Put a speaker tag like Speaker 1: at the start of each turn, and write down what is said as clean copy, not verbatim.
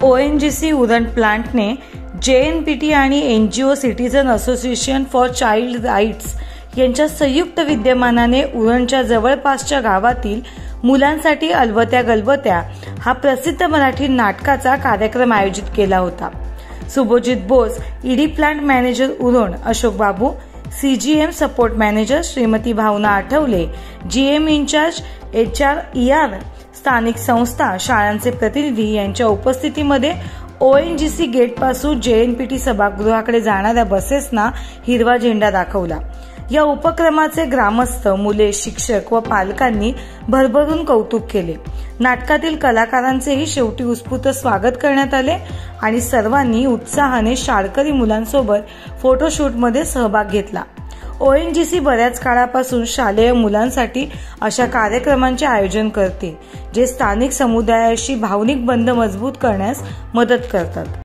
Speaker 1: ONGC Uran प्लांटने JNPT आणि NGO citizen association for child rights यांच्या संयुक्त विद्यमानाने उरणच्या जवळपासच्या गावातील मुलांसाठी अलबत्या गलबत्या हा प्रसिद्ध मराठी नाटकाचा कार्यक्रम आयोजित केला होता। Subhojit Bose, ED plant manager Uran Ashok Babu, CGM support manager Shrimati Bhavana Athavale, GM incharge HR स्थानिक संस्था, शाळांचे प्रतिनिधी यांच्या उपस्थितीमध्ये ONGC गेट पासून JNPT सभागृहाकडे जाणाऱ्या बसेसना हिरवा झेंडा दाखवला। या उपक्रमाचे ग्रामस्थ, मुले, शिक्षक व पालकांनी भरभरून कौतुक केले। नाटकातील कलाकारांचेही शेवटी उत्स्फूर्त स्वागत करण्यात आले आणि सर्वांनी उत्साहाने शाळकरी मुलांसोबत फोटोशूटमध्ये सहभाग घेतला। ONGC बऱ्याच काळापासून शालेय मुलांसाठी अशा कार्यक्रमांचे आयोजन करते, जे स्थानिक समुदायाशी भावनिक बंध मजबूत करण्यास मदत करतात।